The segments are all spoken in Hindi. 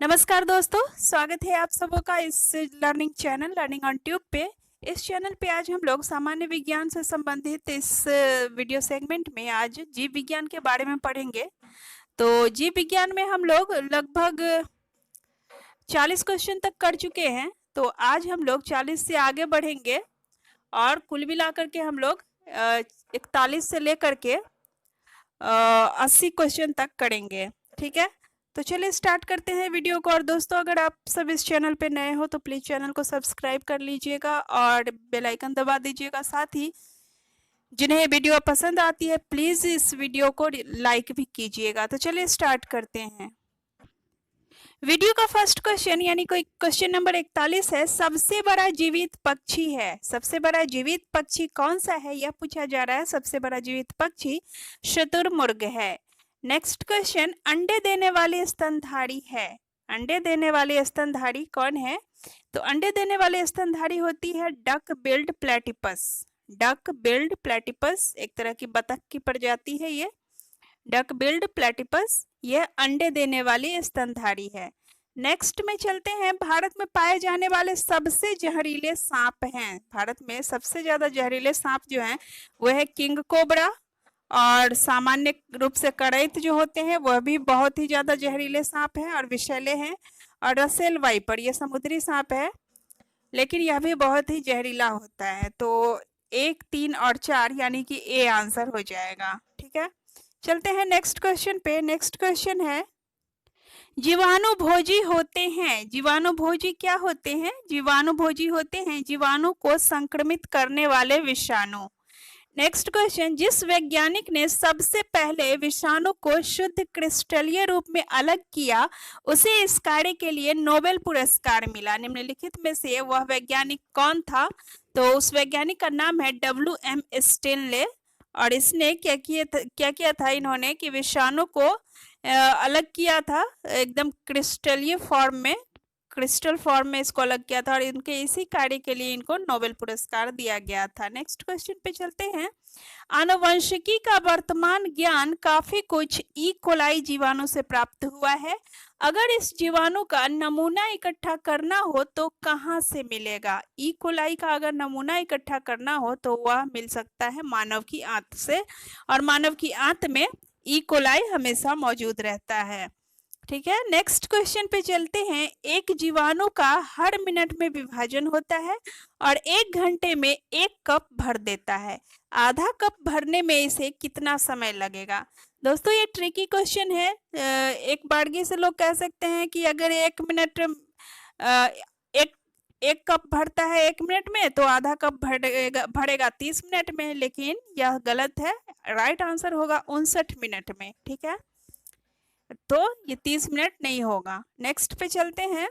नमस्कार दोस्तों, स्वागत है आप सबों का इस learning channel learning on tube पे। इस चैनल पे आज हम लोग सामान्य विज्ञान से संबंधित इस वीडियो सेगमेंट में आज जीव विज्ञान के बारे में पढ़ेंगे। तो जीव विज्ञान में हम लोग लगभग 40 क्वेश्चन तक कर चुके हैं। तो आज हम लोग 40 से आगे बढ़ेंगे और कुल मिलाकर के हम लोग 41 से लेकर के 80 क्वेश्चन तक करेंगे। ठीक है, तो चलिए स्टार्ट करते हैं वीडियो को। और दोस्तों, अगर आप सब इस चैनल पे नए हो तो प्लीज़ चैनल को सब्सक्राइब कर लीजिएगा और बेल आइकन दबा दीजिएगा। साथ ही जिन्हें वीडियो पसंद आती है प्लीज़ इस वीडियो को लाइक भी कीजिएगा। तो चलिए स्टार्ट करते हैं। वीडियो का फर्स्ट क्वेश्चन यानी कोई क्वेश्चन नंबर 41 है। सबसे बड़ा जीवित पक्षी है। सबसे बड़ा जीवित पक्षी कौन सा है, यह पूछा जा रहा है। सबसे बड़ा जीवित पक्षी शुतुरमुर्ग है। नेक्स्ट क्वेश्चन, अंडे देने वाली स्तनधारी है। अंडे देने वाली स्तनधारी कौन है? तो अंडे देने वाली स्तनधारी होती है duck billed platypus. Duck billed platypus एक तरह की बतख की प्रजाति है। ये डक बिल्ड प्लेटिपस यह अंडे देने वाली स्तनधारी है। नेक्स्ट में चलते हैं। भारत में पाए जाने वाले सबसे जहरीले सांप हैं। भारत में सबसे ज्यादा जहरीले सांप जो हैं वह है किंग कोबरा, और सामान्य रूप से करैत जो होते हैं वह भी बहुत ही ज्यादा जहरीले सांप हैं और विषैले हैं। और रसेल वाइपर यह समुद्री सांप है, लेकिन यह भी बहुत ही जहरीला होता है। तो 1, 3 और 4 यानी कि ए आंसर हो जाएगा। ठीक है, चलते हैं नेक्स्ट क्वेश्चन पे। नेक्स्ट क्वेश्चन है, जीवाणु भोजी होते हैं। जीवाणु भोजी क्या होते हैं? जीवाणु भोजी होते हैं जीवाणु को संक्रमित करने वाले विषाणु। नेक्स्ट क्वेश्चन, जिस वैज्ञानिक ने सबसे पहले विषाणु को शुद्ध क्रिस्टलीय रूप में अलग किया उसे इस कार्य के लिए नोबेल पुरस्कार मिला। निम्नलिखित में से वह वैज्ञानिक कौन था? तो उस वैज्ञानिक का नाम है WM स्टेनले। और इसने क्या किया था इन्होंने कि विषाणु को अलग किया था एकदम क्रिस्टलीय फॉर्म में, क्रिस्टल फॉर्म में इसको अलग किया था और इनके इसी कार्य के लिए इनको नोबेल पुरस्कार दिया गया था। नेक्स्ट क्वेश्चन पे चलते हैं। आनुवंशिकी का वर्तमान ज्ञान काफी कुछ ई कोलाई जीवाणु से प्राप्त हुआ है। अगर इस जीवाणु का नमूना इकट्ठा करना हो तो कहाँ से मिलेगा? ई कोलाई का अगर नमूना इकट्ठा करना हो तो वह मिल सकता है मानव की आंत से, और मानव की आंत में ई कोलाई हमेशा मौजूद रहता है। ठीक है, नेक्स्ट क्वेश्चन पे चलते हैं। एक जीवाणु का हर मिनट में विभाजन होता है और 1 घंटे में 1 कप भर देता है। आधा कप भरने में इसे कितना समय लगेगा? दोस्तों, ये ट्रिकी क्वेश्चन है। एक बारगी से लोग कह सकते हैं कि अगर 1 मिनट एक कप भरता है 1 मिनट में तो आधा कप भरेगा 30 मिनट में, लेकिन यह गलत है। राइट आंसर होगा 59 मिनट में। ठीक है, तो ये 30 मिनट नहीं होगा। नेक्स्ट पे चलते हैं।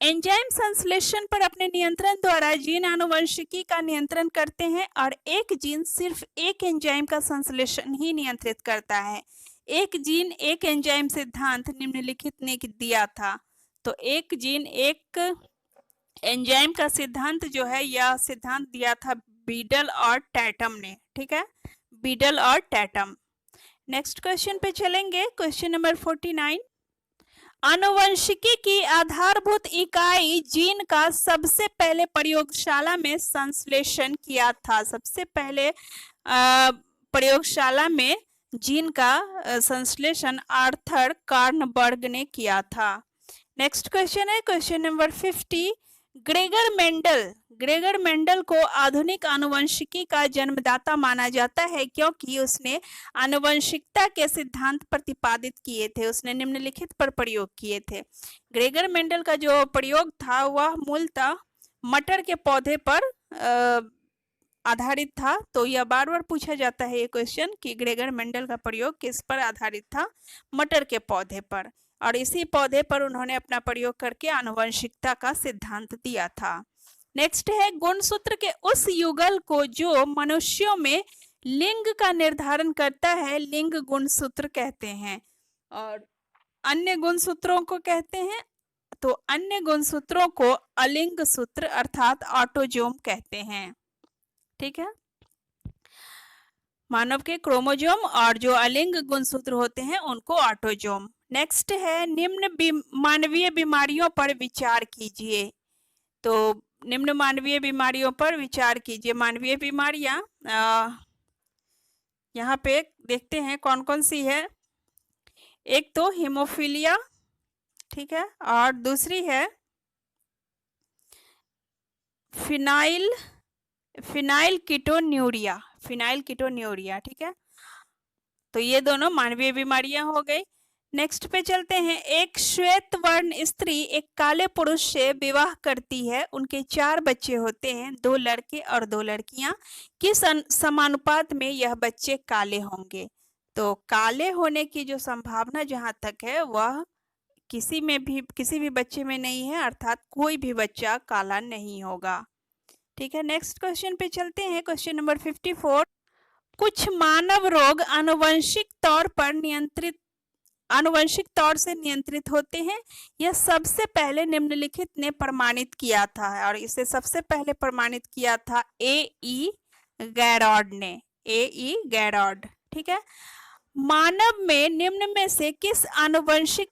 एंजाइम संश्लेषण पर अपने नियंत्रण द्वारा जीन आनुवंशिकी का नियंत्रण करते हैं और एक जीन सिर्फ एक एंजाइम का संश्लेषण ही नियंत्रित करता है। एक जीन एक एंजाइम सिद्धांत निम्नलिखित ने दिया था। तो एक जीन एक एंजाइम का सिद्धांत जो है यह सिद्धांत दिया था बीडल और टैटम ने। ठीक है, बीडल और टैटम। नेक्स्ट क्वेश्चन पे चलेंगे। क्वेश्चन नंबर 49, आनुवंशिकी की आधारभूत इकाई जीन का सबसे पहले प्रयोगशाला में संश्लेषण किया था। सबसे पहले प्रयोगशाला में जीन का संश्लेषण आर्थर कार्नबर्ग ने किया था। नेक्स्ट क्वेश्चन है क्वेश्चन नंबर 50, ग्रेगर मेंडल को आधुनिक आनुवंशिकी का जन्मदाता माना जाता है क्योंकि उसने आनुवंशिकता के सिद्धांत प्रतिपादित किए थे। उसने निम्नलिखित पर प्रयोग किए थे। ग्रेगर मेंडल का जो प्रयोग था वह मूलतः मटर के पौधे पर आधारित था। तो यह बार बार पूछा जाता है ये क्वेश्चन कि ग्रेगर मेंडल का प्रयोग किस पर आधारित था? मटर के पौधे पर, और इसी पौधे पर उन्होंने अपना प्रयोग करके आनुवंशिकता का सिद्धांत दिया था। नेक्स्ट है, गुणसूत्र के उस युगल को जो मनुष्यों में लिंग का निर्धारण करता है लिंग गुणसूत्र कहते हैं, और अन्य गुणसूत्रों को कहते हैं। तो अन्य गुणसूत्रों को अलिंग सूत्र अर्थात ऑटोजोम कहते हैं। ठीक है, मानव के क्रोमोजोम और जो अलिंग गुणसूत्र होते हैं उनको ऑटोजोम। नेक्स्ट है निम्न मानवीय बीमारियों पर विचार कीजिए। तो निम्न मानवीय बीमारियों पर विचार कीजिए। मानवीय बीमारियां यहाँ पे देखते हैं कौन कौन सी है। एक तो हीमोफीलिया, ठीक है, और दूसरी है फिनाइल कीटोन्यूरिया, ठीक है। तो ये दोनों मानवीय बीमारियां हो गई। नेक्स्ट पे चलते हैं। एक श्वेत वर्ण स्त्री एक काले पुरुष से विवाह करती है, उनके 4 बच्चे होते हैं, 2 लड़के और 2 लड़कियां। किस समानुपात में यह बच्चे काले होंगे? तो काले होने की जो संभावना जहां तक है वह किसी भी बच्चे में नहीं है, अर्थात कोई भी बच्चा काला नहीं होगा, ठीक है। नेक्स्ट क्वेश्चन पे चलते हैं। Question number 54। कुछ मानव रोग आनुवंशिक तौर से नियंत्रित होते हैं। यह सबसे पहले निम्नलिखित ने प्रमाणित किया था, और इसे सबसे पहले प्रमाणित किया था ए.ई. गैरॉड ने। ए.ई. गैरॉड, ठीक है। मानव में निम्न में से किस आनुवंशिक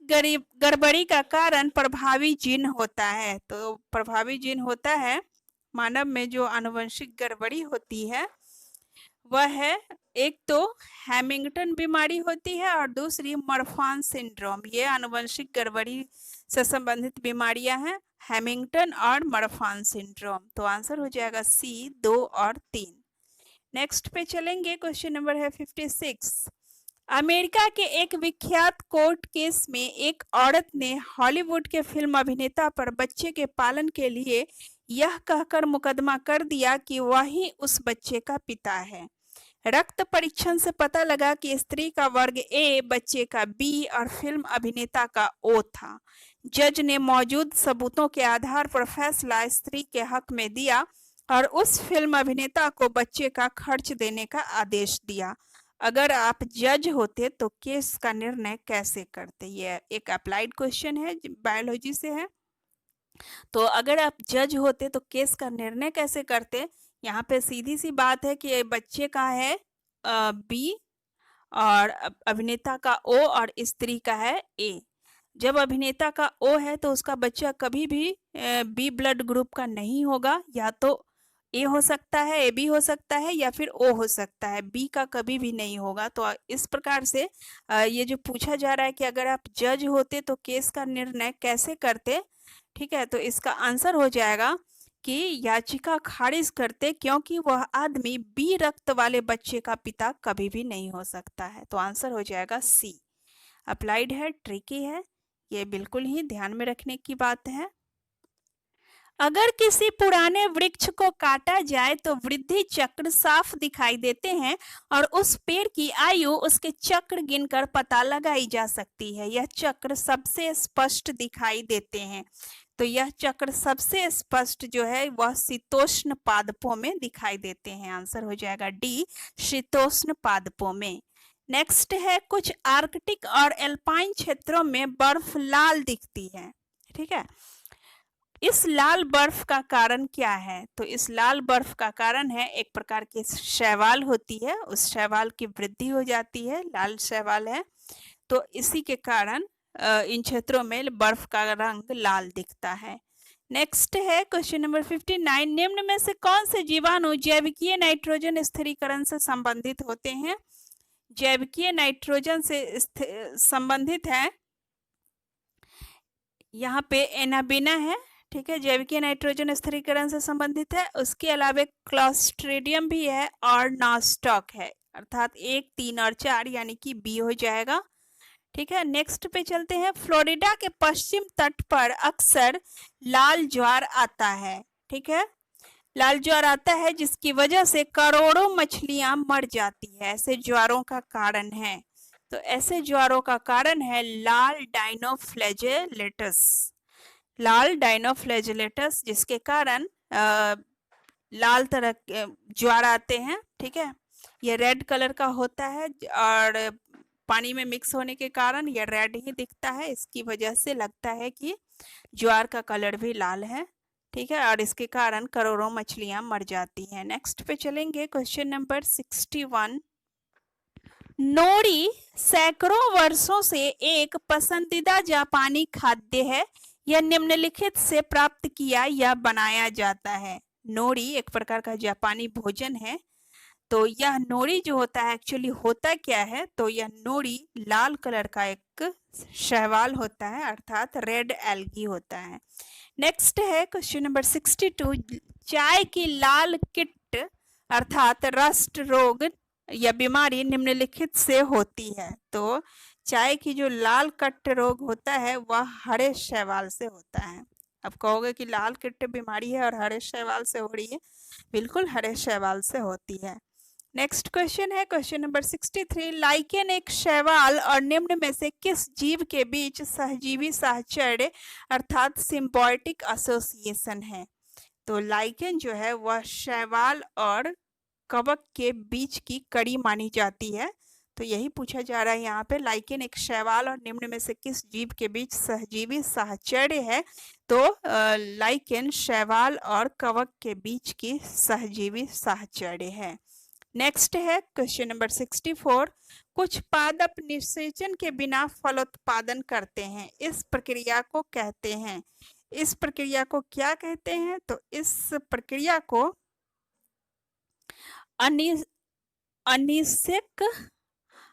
गड़बड़ी का कारण प्रभावी जीन होता है? तो प्रभावी जीन होता है मानव में जो आनुवंशिक गड़बड़ी होती है वह है, एक तो हैमिंगटन बीमारी होती है और दूसरी मर्फान सिंड्रोम। ये आनुवंशिक गड़बड़ी से संबंधित बीमारियां हैं, हैमिंगटन और मर्फान सिंड्रोम। तो आंसर हो जाएगा सी, 2 और 3। नेक्स्ट पे चलेंगे। क्वेश्चन नंबर है 56। अमेरिका के एक विख्यात कोर्ट केस में एक औरत ने हॉलीवुड के फिल्म अभिनेता पर बच्चे के पालन के लिए यह कहकर मुकदमा कर दिया कि वही उस बच्चे का पिता है। रक्त परीक्षण से पता लगा कि स्त्री का वर्ग ए, बच्चे का बी और फिल्म अभिनेता का ओ था। जज ने मौजूद सबूतों के आधार पर फैसला स्त्री के हक में दिया और उस फिल्म अभिनेता को बच्चे का खर्च देने का आदेश दिया। अगर आप जज होते तो केस का निर्णय कैसे करते? ये एक अप्लाइड क्वेश्चन है, बायोलॉजी से है। तो अगर आप जज होते तो केस का निर्णय कैसे करते? यहाँ पे सीधी सी बात है कि बच्चे का है बी और अभिनेता का ओ और स्त्री का है ए। जब अभिनेता का ओ है तो उसका बच्चा कभी भी बी ब्लड ग्रुप का नहीं होगा, या तो ए हो सकता है, ए बी हो सकता है, या फिर ओ हो सकता है, बी का कभी भी नहीं होगा। तो इस प्रकार से ये जो पूछा जा रहा है कि अगर आप जज होते तो केस का निर्णय कैसे करते, ठीक है। तो इसका आंसर हो जाएगा कि याचिका खारिज करते, क्योंकि वह आदमी बी रक्त वाले बच्चे का पिता कभी भी नहीं हो सकता है। तो आंसर हो जाएगा सी। अप्लाइड है, ट्रिकी है, ये बिल्कुल ही ध्यान में रखने की बात है। अगर किसी पुराने वृक्ष को काटा जाए तो वृद्धि चक्र साफ दिखाई देते हैं और उस पेड़ की आयु उसके चक्र गिनकर पता लगाई जा सकती है। यह चक्र सबसे स्पष्ट दिखाई देते हैं। तो यह चक्र सबसे स्पष्ट जो है वह शीतोष्ण पादपों में दिखाई देते हैं। आंसर हो जाएगा डी, शीतोष्ण पादपों में। नेक्स्ट है, कुछ आर्कटिक और एल्पाइन क्षेत्रों में बर्फ लाल दिखती है, ठीक है। इस लाल बर्फ का कारण क्या है? तो इस लाल बर्फ का कारण है, एक प्रकार की शैवाल होती है, उस शैवाल की वृद्धि हो जाती है, लाल शैवाल है, तो इसी के कारण इन क्षेत्रों में बर्फ का रंग लाल दिखता है। नेक्स्ट है क्वेश्चन नंबर 59। निम्न में से कौन से जीवाणु जैविकीय नाइट्रोजन स्थिरीकरण से संबंधित होते हैं? जैविकीय नाइट्रोजन से संबंधित है, यहाँ पे एनाबिना है, ठीक है, जैविकीय नाइट्रोजन स्थिरीकरण से संबंधित है। उसके अलावा क्लॉस्ट्रिडियम भी है और नॉस्टॉक है, अर्थात 1, 3 और 4 यानी कि बी हो जाएगा, ठीक है। नेक्स्ट पे चलते हैं। फ्लोरिडा के पश्चिम तट पर अक्सर लाल ज्वार आता है, ठीक है, लाल ज्वार आता है जिसकी वजह से करोड़ों मछलियां मर जाती है। ऐसे ज्वारों का कारण है, तो ऐसे ज्वारों का कारण है लाल डाइनोफ्लैजेलेटस, लाल डाइनोफ्लैजेलेटस, जिसके कारण लाल तरह के ज्वार आते हैं, ठीक है। ये रेड कलर का होता है और पानी में मिक्स होने के कारण ये रेड ही दिखता है। इसकी वजह से लगता है कि ज्वार का कलर भी लाल है, ठीक है, और इसके कारण करोड़ों मछलियां मर जाती हैं। नेक्स्ट पे चलेंगे। Question number 61। नोरी सैकड़ों वर्षों से एक पसंदीदा जापानी खाद्य है। यह निम्नलिखित से प्राप्त किया या बनाया जाता है। नोरी एक प्रकार का जापानी भोजन है। तो यह नोरी जो होता है एक्चुअली होता क्या है, तो यह नोरी लाल कलर का एक शैवाल होता है, अर्थात रेड एल्गी होता है। नेक्स्ट है क्वेश्चन नंबर 62। चाय की लाल किट अर्थात रस्ट रोग या बीमारी निम्नलिखित से होती है। तो चाय की जो लाल कट्ट रोग होता है वह हरे शैवाल से होता है। अब कहोगे कि लाल किट्ट बीमारी है और हरे शैवाल से हो रही है, बिल्कुल हरे शैवाल से होती है। नेक्स्ट क्वेश्चन है क्वेश्चन नंबर 63। लाइकेन एक शैवाल और निम्न में से किस जीव के बीच सहजीवी साहचर्य अर्थात सिम्बायोटिक एसोसिएशन है। तो लाइकेन जो है वह शैवाल और कवक के बीच की कड़ी मानी जाती है। तो यही पूछा जा रहा है यहाँ पे, लाइकेन एक शैवाल और निम्न में से किस जीव के बीच सहजीवी साहचर्य है। तो लाइकेन शैवाल और कवक के बीच की सहजीवी साहचर्य है। नेक्स्ट है क्वेश्चन नंबर 64। कुछ पादप निषेचन के बिना फलोत्पादन करते हैं, इस प्रक्रिया को कहते हैं। इस प्रक्रिया को क्या कहते हैं, तो इस प्रक्रिया को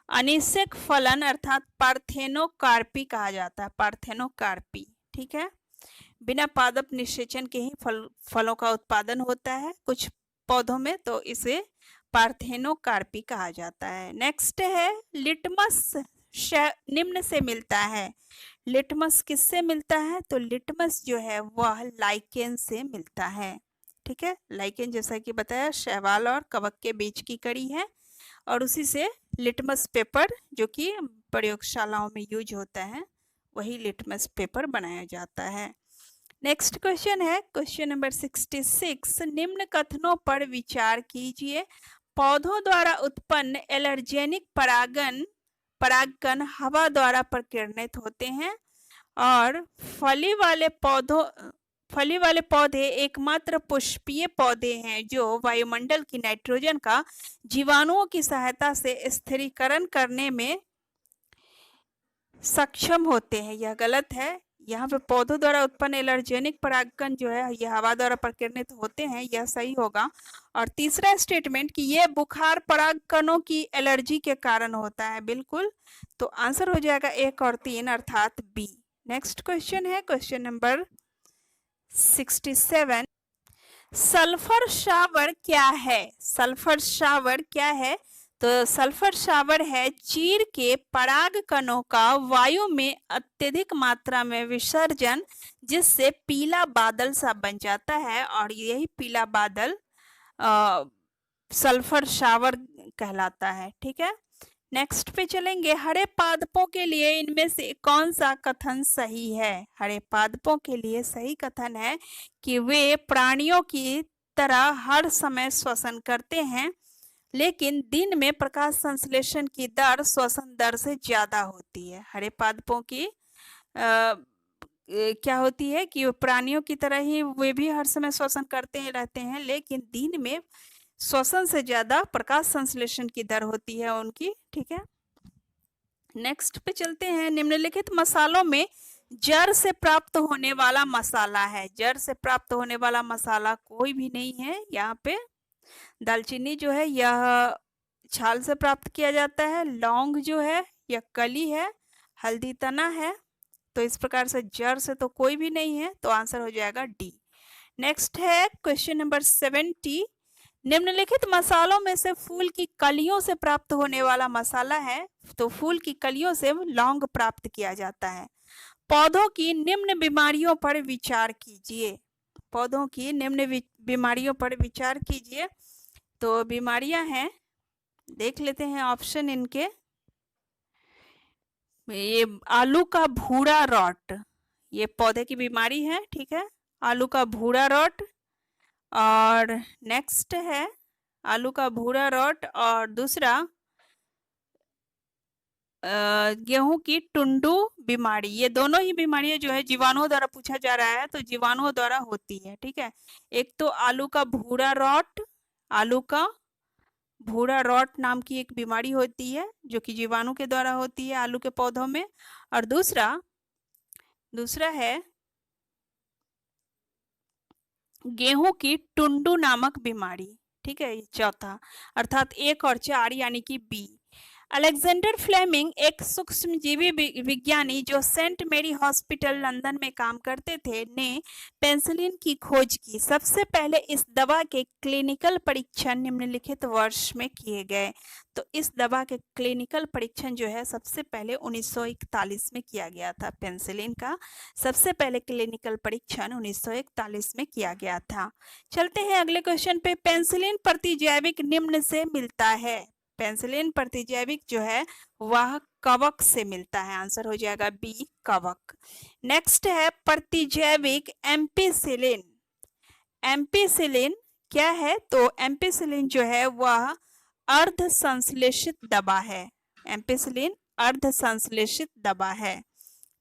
अनिषेक फलन अर्थात पार्थेनोकार्पी कहा जाता है। पार्थेनोकार्पी, ठीक है। बिना पादप निषेचन के ही फलों का उत्पादन होता है कुछ पौधों में, तो इसे पार्थेनोकार्पी कहा जाता है। नेक्स्ट है लिटमस निम्न से मिलता है। लिटमस किससे मिलता है, तो लिटमस जो है वह लाइकेन से मिलता है, ठीक है। लाइकेन जैसा कि बताया शैवाल और कवक के बीच की कड़ी है और उसी से लिटमस पेपर जो कि प्रयोगशालाओं में यूज होता है वही लिटमस पेपर बनाया जाता है। नेक्स्ट क्वेश्चन है क्वेश्चन नंबर 66। निम्न कथनों पर विचार कीजिए। पौधों द्वारा उत्पन्न एलर्जेनिक परागकण हवा द्वारा प्रकीर्णित होते हैं और फली वाले पौधे एकमात्र पुष्पीय पौधे हैं जो वायुमंडल की नाइट्रोजन का जीवाणुओं की सहायता से स्थिरीकरण करने में सक्षम होते हैं। यह गलत है। यहाँ पे पौधों द्वारा उत्पन्न एलर्जेनिक परागकण जो है यह हवा द्वारा प्रकीर्णित होते हैं, यह सही होगा। और तीसरा स्टेटमेंट कि यह बुखार परागकणों की एलर्जी के कारण होता है, बिल्कुल। तो आंसर हो जाएगा 1 और 3 अर्थात बी। नेक्स्ट क्वेश्चन है क्वेश्चन नंबर 67। सल्फर शावर क्या है। सल्फर शावर क्या है, तो सल्फर शावर है चीड़ के पराग कणों का वायु में अत्यधिक मात्रा में विसर्जन, जिससे पीला बादल सा बन जाता है और यही पीला बादल सल्फर शावर कहलाता है, ठीक है। नेक्स्ट पे चलेंगे। हरे पादपों के लिए इनमें से कौन सा कथन सही है। हरे पादपों के लिए सही कथन है कि वे प्राणियों की तरह हर समय श्वसन करते हैं, लेकिन दिन में प्रकाश संश्लेषण की दर श्वसन दर से ज्यादा होती है। हरे पादपों की क्या होती है कि प्राणियों की तरह ही वे भी हर समय श्वसन करते ही रहते हैं, लेकिन दिन में श्वसन से ज्यादा प्रकाश संश्लेषण की दर होती है उनकी, ठीक है। नेक्स्ट पे चलते हैं। निम्नलिखित मसालों में जड़ से प्राप्त होने वाला मसाला है। जड़ से प्राप्त होने वाला मसाला कोई भी नहीं है। यहाँ पे दालचीनी जो है यह छाल से प्राप्त किया जाता है। लौंग जो है यह कली है। हल्दी तना है। तो इस प्रकार से जड़ से तो कोई भी नहीं है, तो आंसर हो जाएगा डी। नेक्स्ट है क्वेश्चन नंबर 70। निम्नलिखित मसालों में से फूल की कलियों से प्राप्त होने वाला मसाला है। तो फूल की कलियों से लौंग प्राप्त किया जाता है। पौधों की निम्न बीमारियों पर विचार कीजिए। पौधों की निम्न बीमारियों पर विचार कीजिए। तो बीमारियां हैं, देख लेते हैं ऑप्शन इनके। ये आलू का भूरा रॉट, ये पौधे की बीमारी है, ठीक है। आलू का भूरा रॉट, और नेक्स्ट है आलू का भूरा रॉट, और दूसरा गेहूं की टुंडू बीमारी। ये दोनों ही बीमारियां जो है जीवाणुओं द्वारा पूछा जा रहा है, तो जीवाणुओं द्वारा होती है, ठीक है। एक तो आलू का भूरा रॉट, आलू का भूरा रॉट नाम की एक बीमारी होती है जो कि जीवाणु के द्वारा होती है आलू के पौधों में। और दूसरा है गेहूं की टुंडू नामक बीमारी। ठीक है, ये चौथा, अर्थात 1 और 4 यानी कि बी। अलेक्जेंडर फ्लेमिंग एक सूक्ष्मजीवी विज्ञानी जो सेंट मेरी हॉस्पिटल लंदन में काम करते थे ने पेंसिलिन की खोज की। सबसे पहले इस दवा के क्लिनिकल परीक्षण निम्नलिखित वर्ष में किए गए। तो इस दवा के क्लिनिकल परीक्षण जो है सबसे पहले 1941 में किया गया था। पेंसिलिन का सबसे पहले क्लिनिकल परीक्षण 1941 में किया गया था। चलते हैं अगले क्वेश्चन पे। पेंसिलिन प्रतिजैविक निम्न से मिलता है। पेंसिलिन प्रतिजैविक जो है वह कवक से मिलता है। आंसर हो जाएगा बी, कवक। नेक्स्ट है प्रतिजैविक एम्पिसिलिन। एम्पिसिलिन क्या है? तो एम्पिसिलिन जो है वह अर्ध संश्लेषित दवा है। एम्पिसिलिन अर्ध संश्लेषित दवा है।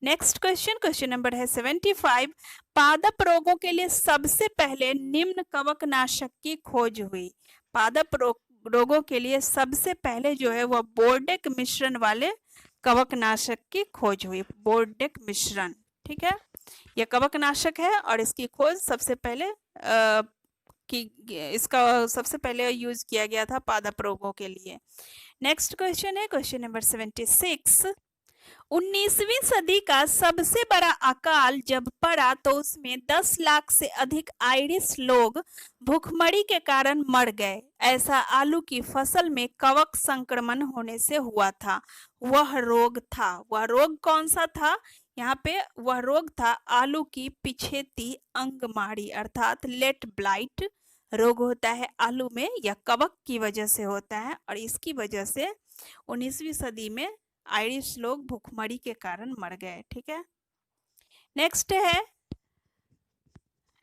नेक्स्ट क्वेश्चन, क्वेश्चन नंबर है 75। पादप रोगों के लिए सबसे पहले निम्न कवकनाशक की खोज हुई। पादप रोगों के लिए सबसे पहले जो है वह बोर्डेक मिश्रण वाले कवकनाशक की खोज हुई। बोर्डेक मिश्रण, ठीक है, यह कवकनाशक है और इसकी खोज सबसे पहले इसका सबसे पहले यूज किया गया था पादप रोगों के लिए। नेक्स्ट क्वेश्चन है क्वेश्चन नंबर 76। 19वीं सदी का सबसे बड़ा अकाल जब पड़ा तो उसमें 10 लाख से अधिक आयरिश लोग भूखमरी के कारण मर गए। ऐसा आलू की फसल में कवक संक्रमण होने से हुआ था। वह रोग कौन सा था? यहाँ पे वह रोग था आलू की पिछेती अंगमारी, अर्थात लेट ब्लाइट रोग होता है आलू में। यह कवक की वजह से होता है और इसकी वजह से 19वीं सदी में आयरिश लोग भूखमरी के कारण मर गए। ठीक है,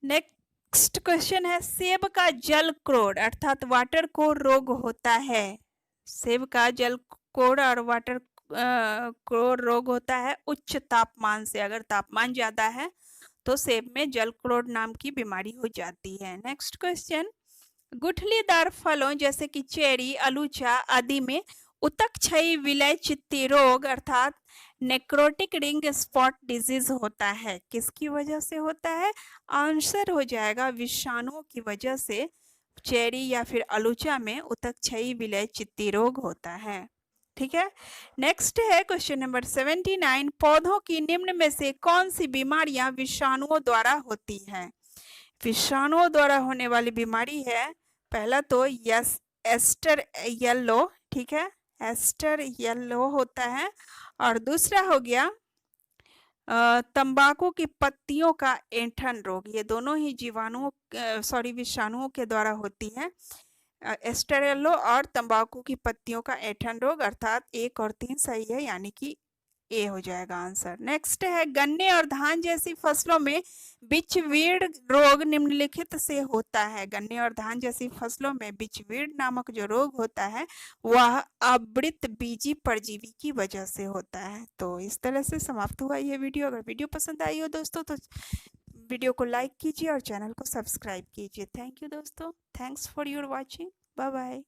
नेक्स्ट क्वेश्चन है सेब का जल क्रोड़ अर्थात वाटर कोर रोग होता है। सेब का जल कोड़ और वाटर क्रोड़ रोग होता है उच्च तापमान से। अगर तापमान ज्यादा है तो सेब में जल क्रोड़ नाम की बीमारी हो जाती है। नेक्स्ट क्वेश्चन, गुठलीदार फलों जैसे कि चेरी, अलूचा आदि में उत्तकक्षयी विलय चित्ती रोग अर्थात नेक्रोटिक रिंग स्पॉट डिजीज होता है। किसकी वजह से होता है? आंसर हो जाएगा विषाणुओं की वजह से चेरी या फिर अलूचा में उत्तकक्षयी विलय चित्ती रोग होता है। ठीक है, नेक्स्ट है क्वेश्चन नंबर 79। पौधों की निम्न में से कौन सी बीमारियां विषाणुओं द्वारा होती हैं? विषाणुओं द्वारा होने वाली बीमारी है पहला तो एस्टर येलो, ठीक है, एस्टर येलो होता है। और दूसरा हो गया तंबाकू की पत्तियों का ऐंठन रोग। ये दोनों ही विषाणुओं के द्वारा होती है। एस्टर येलो और तंबाकू की पत्तियों का ऐंठन रोग, अर्थात 1 और 3 सही है, यानी कि ए हो जाएगा आंसर। नेक्स्ट है गन्ने और धान जैसी फसलों में बिचवीड़ रोग निम्नलिखित से होता है। गन्ने और धान जैसी फसलों में बिचवीड़ नामक जो रोग होता है वह आवृत बीजी परजीवी की वजह से होता है। तो इस तरह से समाप्त हुआ ये वीडियो। अगर वीडियो पसंद आई हो दोस्तों तो वीडियो को लाइक कीजिए और चैनल को सब्सक्राइब कीजिए। थैंक यू दोस्तों, thanks for your watching, bye bye.